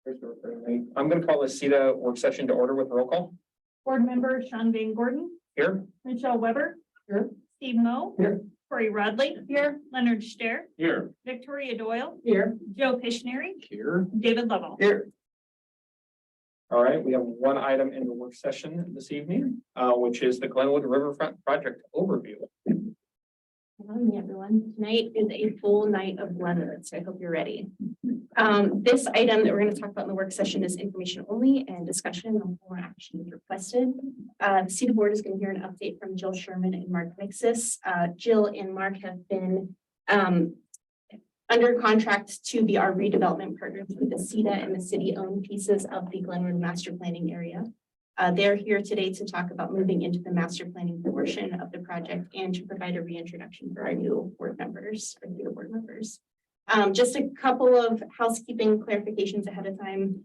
I'm going to call the SEDA work session to order with roll call. Board member Sean Van Gordon, Here. Michelle Weber. Here. Steve Moe. Here. Corey Rodley. Here. Leonard Stair. Here. Victoria Doyle. Here. Joe Pishneri. Here. David Lovell. Here. All right, we have one item in the work session this evening, which is the Glenwood Riverfront Project overview. Good morning, everyone. Tonight is a full night of Glenwood, so I hope you're ready. This item that we're going to talk about in the work session is information only and discussion. No more action is requested. The SEDA board is going to hear an update from Jill Sherman and Mark Mixis. Jill and Mark have been under contract to be our redevelopment partners with the SEDA and the city-owned pieces of the Glenwood master planning area. They're here today to talk about moving into the master planning portion of the project and to provide a reintroduction for our new board members, or new board members. Just a couple of housekeeping clarifications ahead of time.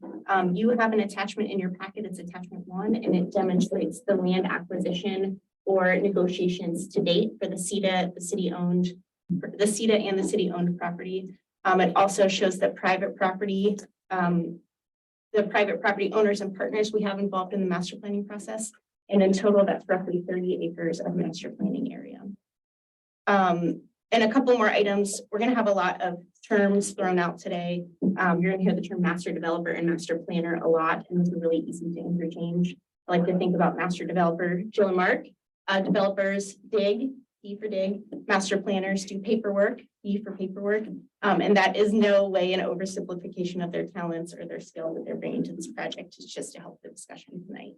You have an attachment in your packet. It's attachment 1, and it demonstrates the land acquisition or negotiations to date for the SEDA, the city-owned, the SEDA and the city-owned property. It also shows that private property, the private property owners and partners we have involved in the master planning process. And in total, that's roughly 30 acres of master planning area. And a couple more items. We're going to have a lot of terms thrown out today. You're going to hear the term master developer and master planner a lot, and this is really easy to interchange. I like to think about master developer, Jill and Mark. Developers dig, D for dig. Master planners do paperwork, E for paperwork. And that is no way an oversimplification of their talents or their skill that they're bringing to this project. It's just to help the discussion tonight.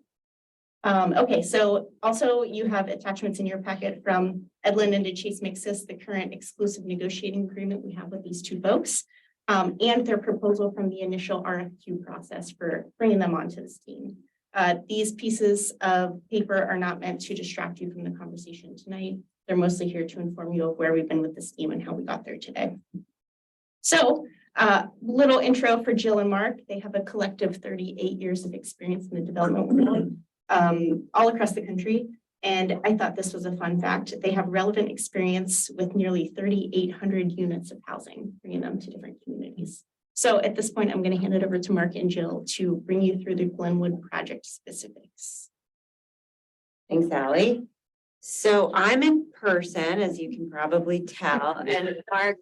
Okay, so also you have attachments in your packet from Edlin and DeChase Mixis, the current exclusive negotiating agreement we have with these two folks, and their proposal from the initial RFQ process for bringing them onto this team. These pieces of paper are not meant to distract you from the conversation tonight. They're mostly here to inform you of where we've been with this team and how we got there today. So, little intro for Jill and Mark. They have a collective 38 years of experience in the development world, all across the country. And I thought this was a fun fact. They have relevant experience with nearly 3,800 units of housing, bringing them to different communities. So at this point, I'm going to hand it over to Mark and Jill to bring you through the Glenwood project specifics. Thanks, Allie. So I'm in person, as you can probably tell, and Mark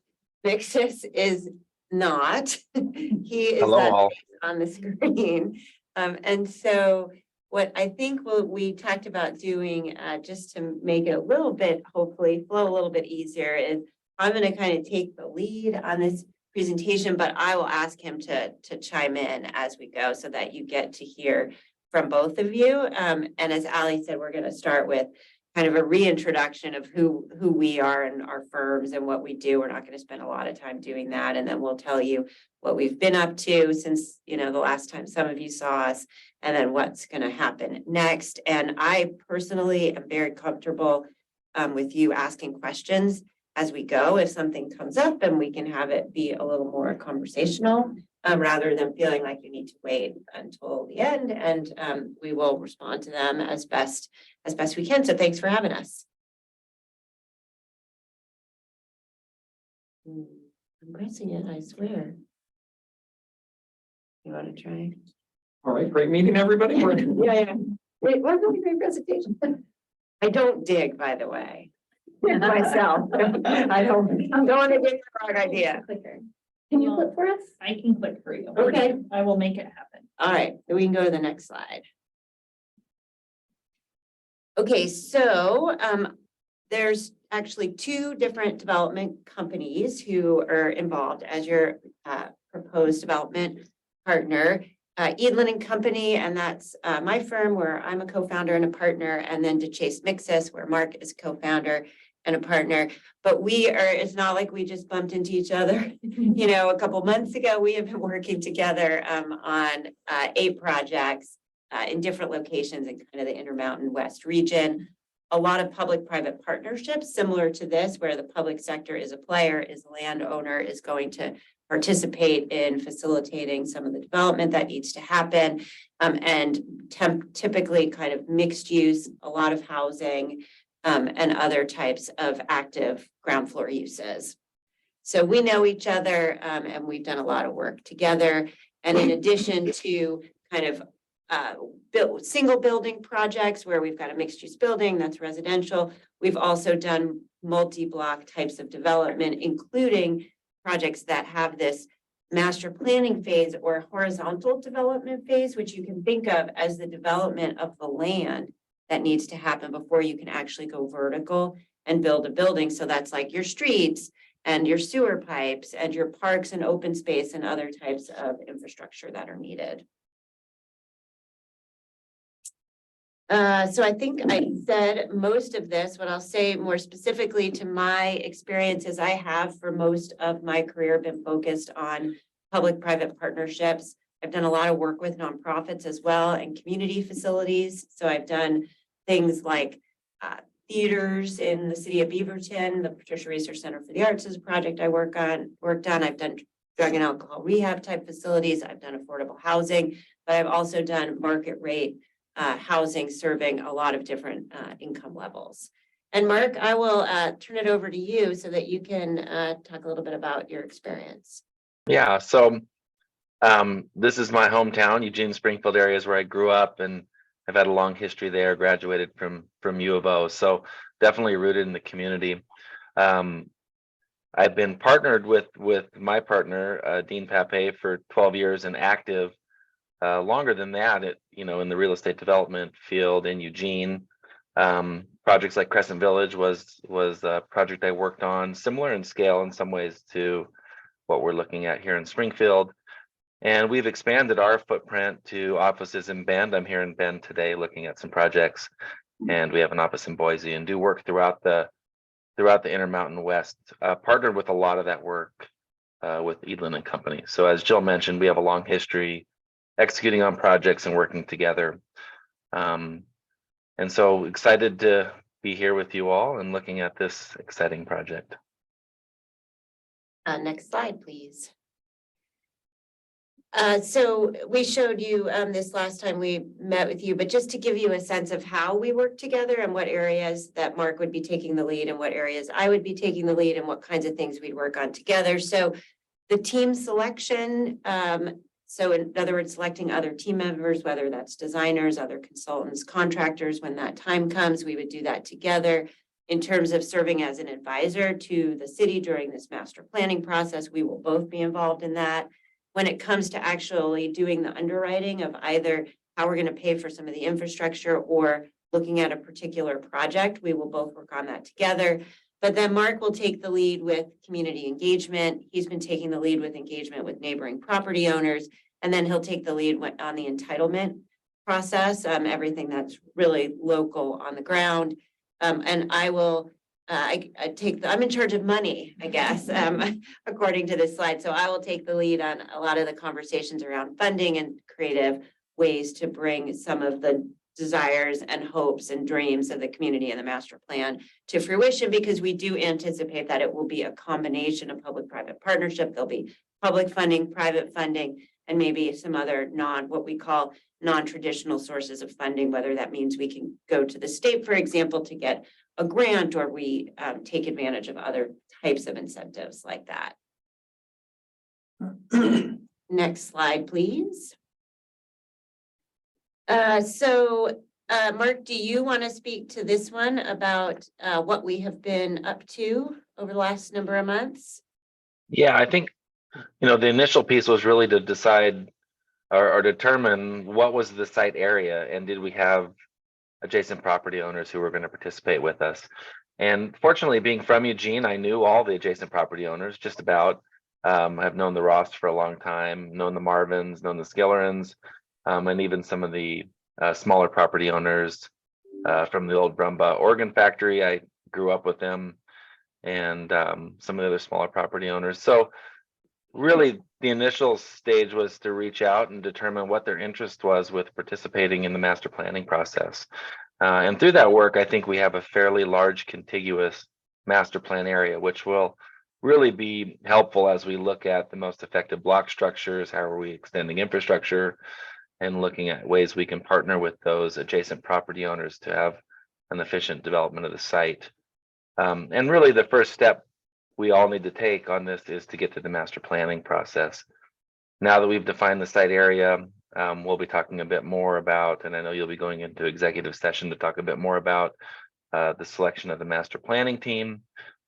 Mixis is not. He is on the screen. And so what I think we talked about doing, just to make it a little bit, hopefully flow a little bit easier, is I'm going to kind of take the lead on this presentation, but I will ask him to chime in as we go so that you get to hear from both of you. And as Allie said, we're going to start with kind of a reintroduction of who we are and our firms and what we do. We're not going to spend a lot of time doing that. And then we'll tell you what we've been up to since, the last time some of you saw us, and then what's going to happen next. And I personally am very comfortable with you asking questions as we go. If something comes up, and we can have it be a little more conversational rather than feeling like you need to wait until the end. And we will respond to them as best we can. So thanks for having us. I'm pressing it, I swear. You want to try? All right, great meeting, everybody. Yeah. Wait, what's the great presentation? I don't dig, by the way. Myself. I'm going to get the wrong idea. Clicker. Can you click for us? I can click for you. Okay. I will make it happen. All right, then we can go to the next slide. Okay, so there's actually two different development companies who are involved as your proposed development partner. Edlin and Company, and that's my firm where I'm a co-founder and a partner, and then DeChase Mixis, where Mark is co-founder and a partner. But it's not like we just bumped into each other, a couple months ago. We have been working together on 8 projects in different locations in kind of the Intermountain West region. A lot of public-private partnerships similar to this, where the public sector is a player, is a landowner, is going to participate in facilitating some of the development that needs to happen, and typically kind of mixed use, a lot of housing, and other types of active ground floor uses. So we know each other, and we've done a lot of work together. And in addition to kind of built single building projects where we've got a mixed use building that's residential, we've also done multi-block types of development, including projects that have this master planning phase or horizontal development phase, which you can think of as the development of the land that needs to happen before you can actually go vertical and build a building. So that's like your streets and your sewer pipes and your parks and open space and other types of infrastructure that are needed. So I think I said most of this. What I'll say more specifically to my experiences, I have for most of my career been focused on public-private partnerships. I've done a lot of work with nonprofits as well and community facilities. So I've done things like theaters in the city of Beaverton. The Patricia Research Center for the Arts is a project I worked on. I've done drug and alcohol rehab type facilities. I've done affordable housing, but I've also done market rate housing serving a lot of different income levels. And Mark, I will turn it over to you so that you can talk a little bit about your experience. Yeah, so this is my hometown. Eugene, Springfield area is where I grew up, and I've had a long history there. Graduated from U of O, so definitely rooted in the community. I've been partnered with my partner, Dean Pape, for 12 years and active longer than that, in the real estate development field in Eugene. Projects like Crescent Village was a project I worked on, similar in scale in some ways to what we're looking at here in Springfield. And we've expanded our footprint to offices in Bend. I'm here in Bend today looking at some projects, and we have an office in Boise and do work throughout the Intermountain West, partnered with a lot of that work with Edlin and Company. So as Jill mentioned, we have a long history executing on projects and working together. And so excited to be here with you all and looking at this exciting project. Next slide, please. So we showed you this last time we met with you, but just to give you a sense of how we work together and what areas that Mark would be taking the lead and what areas I would be taking the lead and what kinds of things we'd work on together. So the team selection, so in other words, selecting other team members, whether that's designers, other consultants, contractors, when that time comes, we would do that together. In terms of serving as an advisor to the city during this master planning process, we will both be involved in that. When it comes to actually doing the underwriting of either how we're going to pay for some of the infrastructure or looking at a particular project, we will both work on that together. But then Mark will take the lead with community engagement. He's been taking the lead with engagement with neighboring property owners, and then he'll take the lead on the entitlement process, everything that's really local on the ground. And I will I'm in charge of money, I guess, according to this slide. So I will take the lead on a lot of the conversations around funding and creative ways to bring some of the desires and hopes and dreams of the community and the master plan to fruition, because we do anticipate that it will be a combination of public-private partnership. There'll be public funding, private funding, and maybe some other what we call non-traditional sources of funding, whether that means we can go to the state, for example, to get a grant, or we take advantage of other types of incentives like that. Next slide, please. Mark, do you want to speak to this one about what we have been up to over the last number of months? Yeah, I think, the initial piece was really to decide or determine what was the site area, and did we have adjacent property owners who were going to participate with us. And fortunately, being from Eugene, I knew all the adjacent property owners, just about. I've known the Ross for a long time, known the Marvins, known the Skillerans, and even some of the smaller property owners from the old Brumbaugh organ factory. I grew up with them, and some of the other smaller property owners. So really, the initial stage was to reach out and determine what their interest was with participating in the master planning process. And through that work, I think we have a fairly large contiguous master plan area, which will really be helpful as we look at the most effective block structures, how are we extending infrastructure, and looking at ways we can partner with those adjacent property owners to have an efficient development of the site. And really, the first step we all need to take on this is to get to the master planning process. now that we've defined the site area, we'll be talking a bit more about, and I know you'll be going into executive session to talk a bit more about the selection of the master planning team.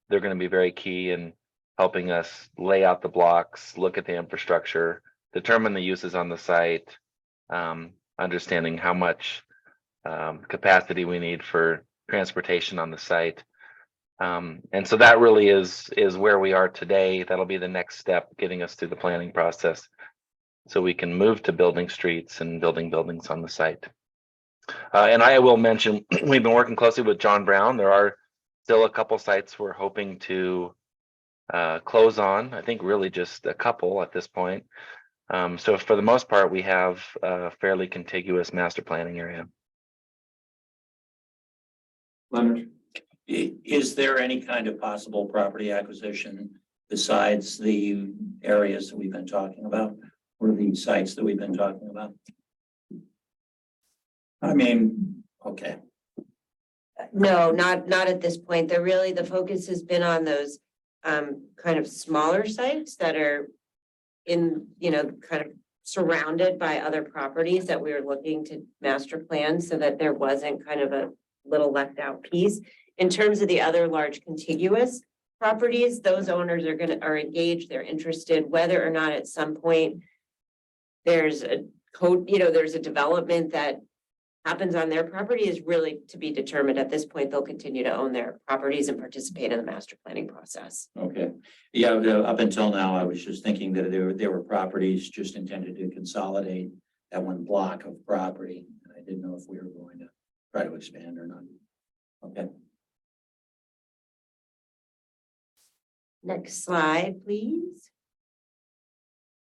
They're going to be very key in helping us lay out the blocks, look at the infrastructure, determine the uses on the site, understanding how much capacity we need for transportation on the site. And so that really is where we are today. That'll be the next step, getting us through the planning process so we can move to building streets and building buildings on the site. And I will mention, we've been working closely with John Brown. There are still a couple sites we're hoping to close on. I think really just a couple at this point. So for the most part, we have a fairly contiguous master planning area. Leonard? Is there any kind of possible property acquisition besides the areas that we've been talking about, or the sites that we've been talking about? I mean, okay, No, not at this point. The focus has been on those kind of smaller sites that are in, kind of surrounded by other properties that we were looking to master plan so that there wasn't kind of a little left out piece. In terms of the other large contiguous properties, those owners are engaged, they're interested, whether or not at some point there's a code, there's a development that happens on their property is really to be determined. At this point, they'll continue to own their properties and participate in the master planning process. okay. Yeah, up until now, I was just thinking that there were properties just intended to consolidate that one block of property. And I didn't know if we were going to try to expand or not. Okay. Next slide, please.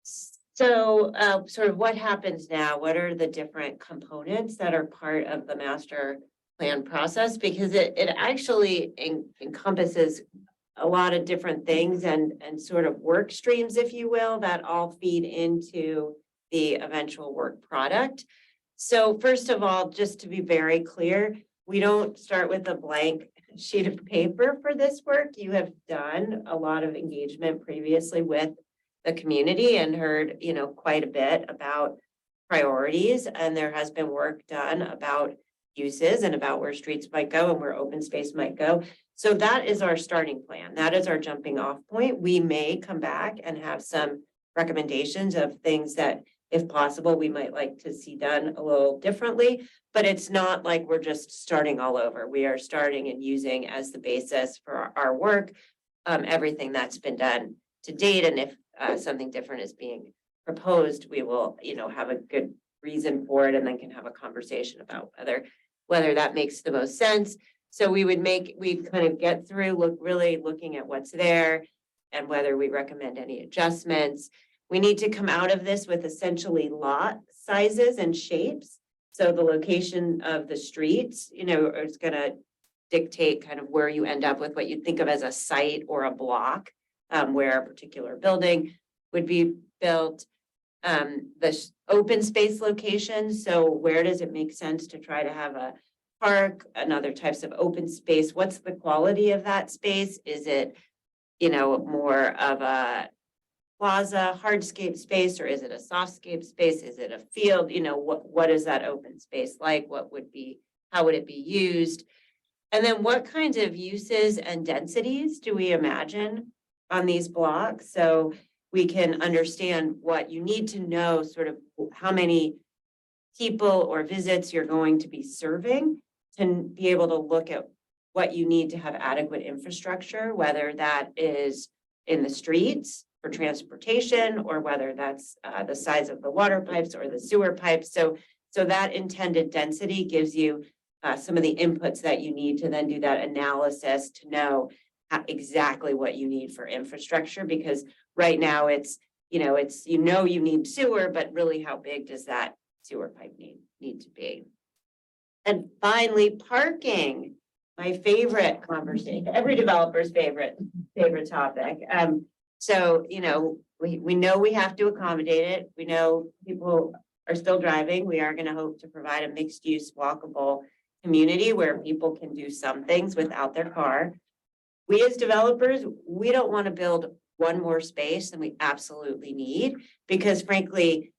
So sort of what happens now? What are the different components that are part of the master plan process? Because it actually encompasses a lot of different things and sort of work streams, if you will, that all feed into the eventual work product. So first of all, just to be very clear, we don't start with a blank sheet of paper for this work. You have done a lot of engagement previously with the community and heard, quite a bit about priorities, and there has been work done about uses and about where streets might go and where open space might go. So that is our starting plan. That is our jumping off point. We may come back and have some recommendations of things that, if possible, we might like to see done a little differently, but it's not like we're just starting all over. We are starting and using as the basis for our work, everything that's been done to date. And if something different is being proposed, we will, have a good reason for it and then can have a conversation about whether that makes the most sense. So we kind of get through, really looking at what's there and whether we recommend any adjustments. We need to come out of this with essentially lot sizes and shapes. So the location of the streets, is going to dictate kind of where you end up with what you think of as a site or a block, where a particular building would be built. The open space location. So where does it make sense to try to have a park and other types of open space? What's the quality of that space? Is it, more of a plaza hardscape space, or is it a softscape space? Is it a field? What is that open space like? How would it be used? And then what kinds of uses and densities do we imagine on these blocks? So we can understand what you need to know, sort of how many people or visits you're going to be serving, to be able to look at what you need to have adequate infrastructure, whether that is in the streets for transportation, or whether that's the size of the water pipes or the sewer pipes. So that intended density gives you some of the inputs that you need to then do that analysis to know exactly what you need for infrastructure. Because right now you need sewer, but really how big does that sewer pipe need to be? And finally, parking, my favorite conversation, every developer's favorite topic. So, we know we have to accommodate it. We know people are still driving. We are going to hope to provide a mixed use walkable community where people can do some things without their car. We as developers, we don't want to build one more space than we absolutely need, because frankly,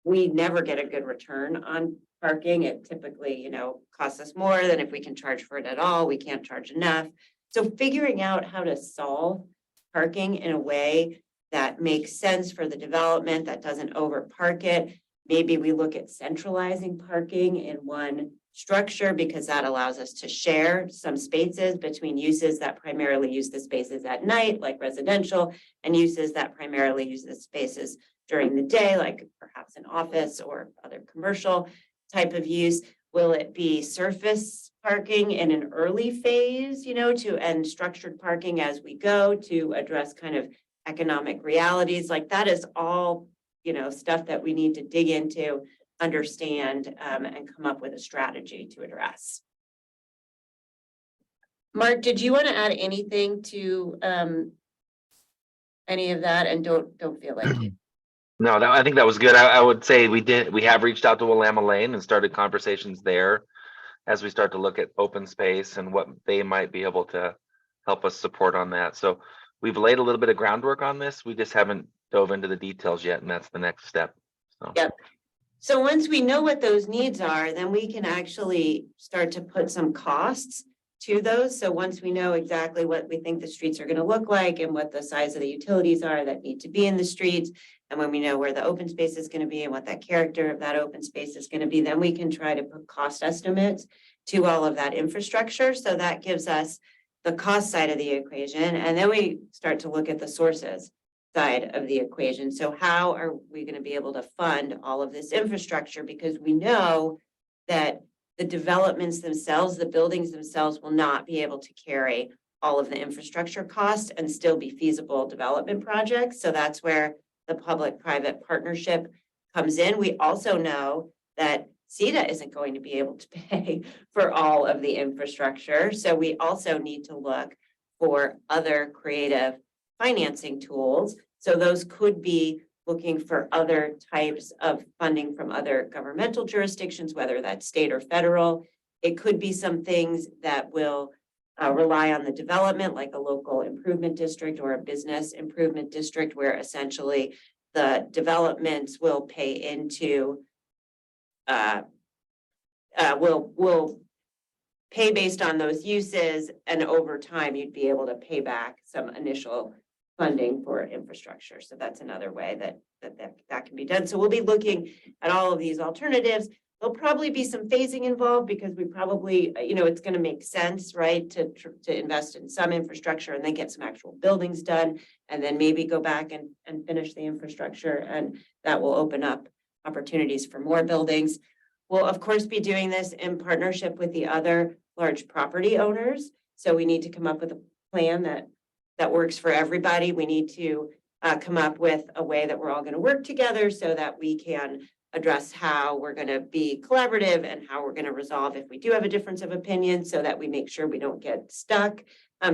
we never get a good return on parking. It typically, costs us more than if we can charge for it at all. We can't charge enough. So figuring out how to solve parking in a way that makes sense for the development, that doesn't overpark it. Maybe we look at centralizing parking in one structure, because that allows us to share some spaces between uses that primarily use the spaces at night, like residential, and uses that primarily use the spaces during the day, like perhaps an office or other commercial type of use. Will it be surface parking in an early phase, and structured parking as we go to address kind of economic realities? Like that is all, stuff that we need to dig into, understand, and come up with a strategy to address. Mark, did you want to add anything to any of that? And don't feel like you. No, I think that was good. I would say we have reached out to Willamette Lane and started conversations there as we start to look at open space and what they might be able to help us support on that. So we've laid a little bit of groundwork on this. We just haven't dove into the details yet, and that's the next step. So. Yep. So once we know what those needs are, then we can actually start to put some costs to those. So once we know exactly what we think the streets are going to look like and what the size of the utilities are that need to be in the streets, and when we know where the open space is going to be and what that character of that open space is going to be, then we can try to put cost estimates to all of that infrastructure. So that gives us the cost side of the equation. And then we start to look at the sources side of the equation. So how are we going to be able to fund all of this infrastructure? Because we know that the developments themselves, the buildings themselves will not be able to carry all of the infrastructure costs and still be feasible development projects. So that's where the public-private partnership comes in. We also know that SEDA isn't going to be able to pay for all of the infrastructure. So we also need to look for other creative financing tools. So those could be looking for other types of funding from other governmental jurisdictions, whether that's state or federal. It could be some things that will rely on the development, like a local improvement district or a business improvement district, where essentially the developments will pay into, will pay based on those uses, and over time you'd be able to pay back some initial funding for infrastructure. So that's another way that can be done. So we'll be looking at all of these alternatives. There'll probably be some phasing involved, because we probably, it's going to make sense, right, to invest in some infrastructure and then get some actual buildings done, and then maybe go back and finish the infrastructure, and that will open up opportunities for more buildings. We'll of course be doing this in partnership with the other large property owners. So we need to come up with a plan that works for everybody. We need to come up with a way that we're all going to work together so that we can address how we're going to be collaborative and how we're going to resolve if we do have a difference of opinion, so that we make sure we don't get stuck.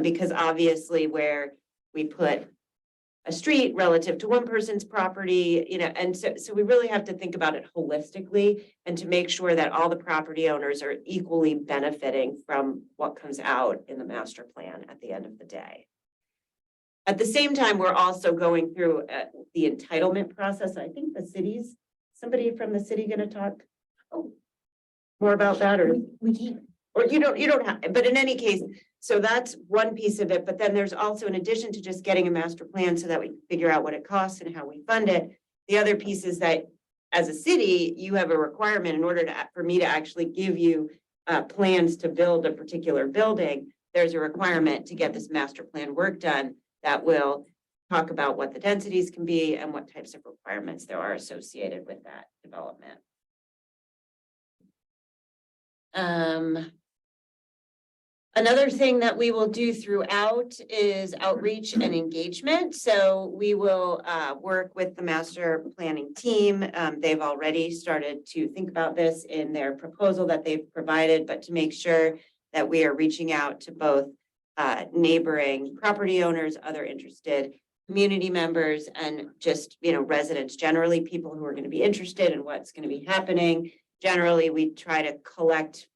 Because obviously where we put a street relative to one person's property, and so we really have to think about it holistically, and to make sure that all the property owners are equally benefiting from what comes out in the master plan at the end of the day. At the same time, we're also going through the entitlement process. I think somebody from the city going to talk more about that, or we can't, or you don't have, but in any case, so that's one piece of it. But then there's also, in addition to just getting a master plan so that we figure out what it costs and how we fund it, the other piece is that as a city, you have a requirement in order for me to actually give you plans to build a particular building. There's a requirement to get this master plan work done that will talk about what the densities can be and what types of requirements there are associated with that development. Another thing that we will do throughout is outreach and engagement. So we will work with the master planning team. They've already started to think about this in their proposal that they've provided, but to make sure that we are reaching out to both neighboring property owners, other interested community members, and just, residents generally, people who are going to be interested in what's going to be happening. Generally, we try to collect,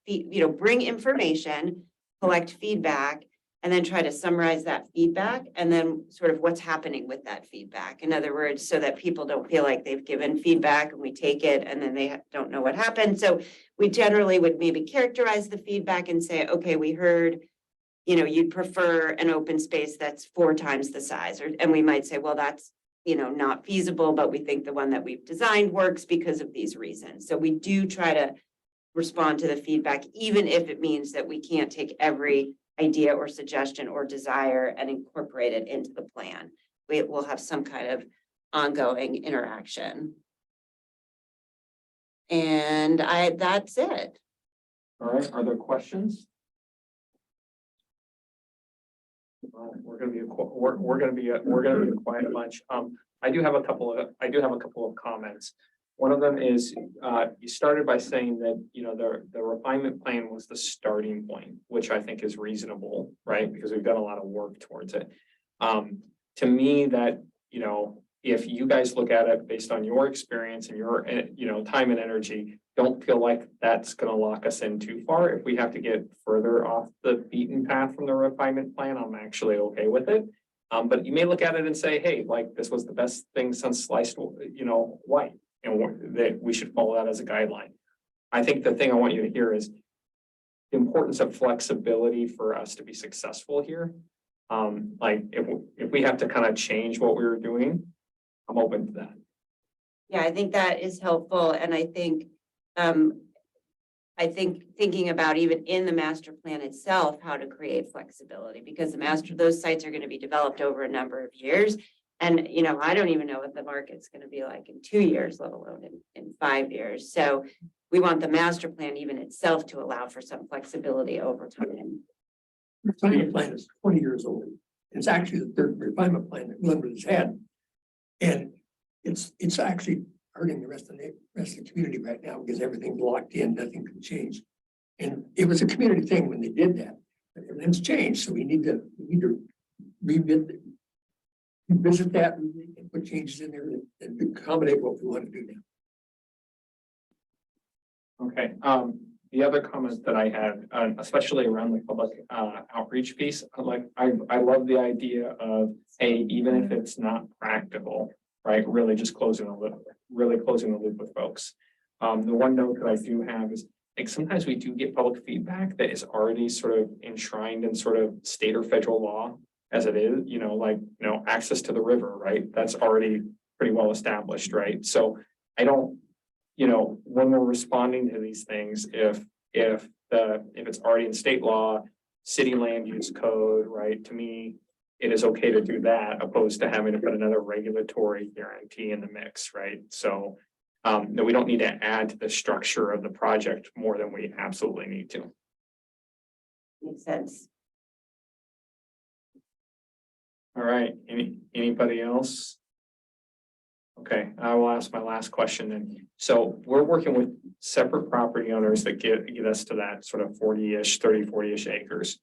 bring information, collect feedback, and then try to summarize that feedback and then sort of what's happening with that feedback. In other words, so that people don't feel like they've given feedback and we take it and then they don't know what happened. So we generally would maybe characterize the feedback and say, okay, we heard, you know, you'd prefer an open space that's 4 times the size, and we might say, well, that's, you know, not feasible, but we think the one that we've designed works because of these reasons. So we do try to respond to the feedback, even if it means that we can't take every idea or suggestion or desire and incorporate it into the plan. We will have some kind of ongoing interaction. And that's it. All right, are there questions? We're gonna be a quiet bunch. I do have a couple of comments. One of them is, you started by saying that, you know, the refinement plan was the starting point, which I think is reasonable, right? Because we've done a lot of work towards it. To me, that, you know, if you guys look at it based on your experience and your, you know, time and energy, don't feel like that's gonna lock us in too far. If we have to get further off the beaten path from the refinement plan, I'm actually okay with it. But you may look at it and say, hey, like, this was the best thing since sliced, you know, white, and that we should follow that as a guideline. I think the thing I want you to hear is the importance of flexibility for us to be successful here. Like, if we have to kind of change what we were doing, I'm open to that. Yeah, I think that is helpful. And I think thinking about even in the master plan itself, how to create flexibility, because those sites are going to be developed over a number of years. And, you know, I don't even know what the market's going to be like in 2 years, let alone in 5 years. So we want the master plan even itself to allow for some flexibility over time. The refinement plan is 20 years old. It's actually the third refinement plan that Glenwood has had. And it's actually hurting the rest of the community right now because everything's locked in, nothing can change. And it was a community thing when they did that, but everything's changed. So we need to revisit that and put changes in there and accommodate what we want to do now. Okay, the other comment that I had, especially around the public outreach piece, I love the idea of, hey, even if it's not practical, right, really closing the loop with folks. The one note that I do have is, like, sometimes we do get public feedback that is already sort of enshrined in sort of state or federal law as it is, you know, like, you know, access to the river, right? That's already pretty well established, right? So I don't, you know, when we're responding to these things, if it's already in state law, city land use code, right? To me, it is okay to do that opposed to having to put another regulatory guarantee in the mix, right? So that we don't need to add to the structure of the project more than we absolutely need to. Makes sense. All right, anybody else? Okay, I will ask my last question then. So we're working with separate property owners that get us to that sort of 40-ish acres.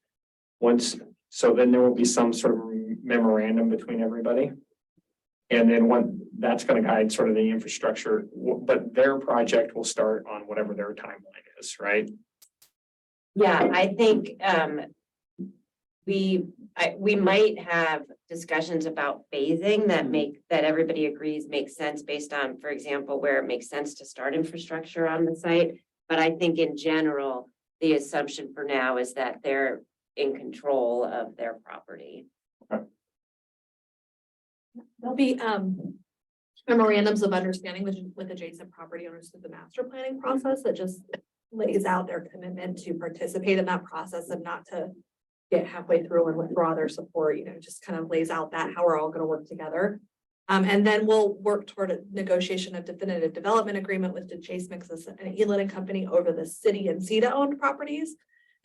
So then there will be some sort of memorandum between everybody. And then that's going to guide sort of the infrastructure, but their project will start on whatever their timeline is, right? Yeah, I think we might have discussions about phasing that everybody agrees makes sense based on, for example, where it makes sense to start infrastructure on the site. But I think in general, the assumption for now is that they're in control of their property. There'll be memorandums of understanding with adjacent property owners through the master planning process that just lays out their commitment to participate in that process and not to get halfway through and withdraw their support, you know, just kind of lays out that how we're all going to work together. And then we'll work toward a negotiation of definitive development agreement with the Chase Mixes and Elin and Company over the city and SEDA owned properties.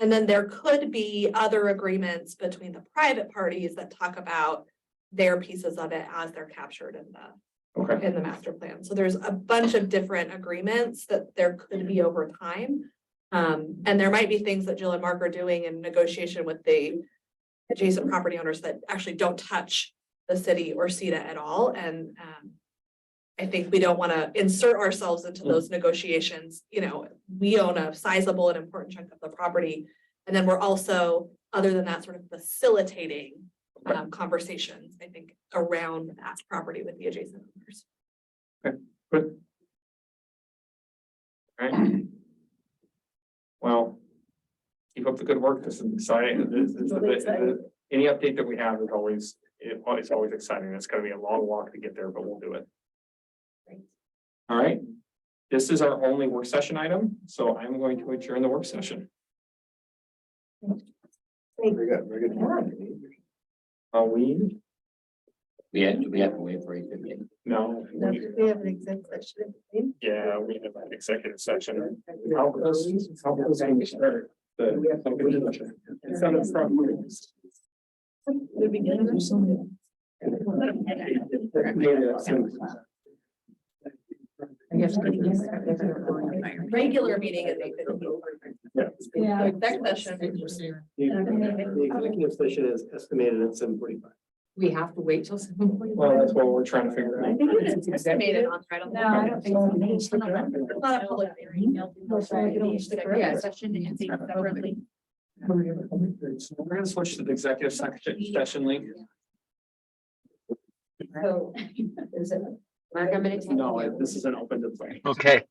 And then there could be other agreements between the private parties that talk about their pieces of it as they're captured in the master plan. So there's a bunch of different agreements that there could be over time. And there might be things that Jill and Mark are doing in negotiation with the adjacent property owners that actually don't touch the city or SEDA at all. And I think we don't want to insert ourselves into those negotiations. You know, we own a sizable and important chunk of the property. And then we're also other than that, sort of facilitating conversations, I think, around that property with the adjacent owners. Good. All right. Well, keep up the good work. This is exciting. Any update that we have is always, it's always exciting. It's gonna be a long walk to get there, but we'll do it. All right. This is our only work session item, so I'm going to adjourn the work session. Very good, very good. We have to wait for 8:50. No. We have an exec session. Yeah, we have an executive session. How close can we start? It's on the front. Regular meeting is 8:15. Yeah. Exec session. The executive session is estimated at 7:45. We have to wait till 7:45. Well, that's what we're trying to figure out. It's estimated on, right on. No, I don't think so. It's not a public hearing. Yeah, session and take separately. We're gonna switch to the executive session link. So, is it? Mark, I'm gonna take. No, this isn't open to play. Okay,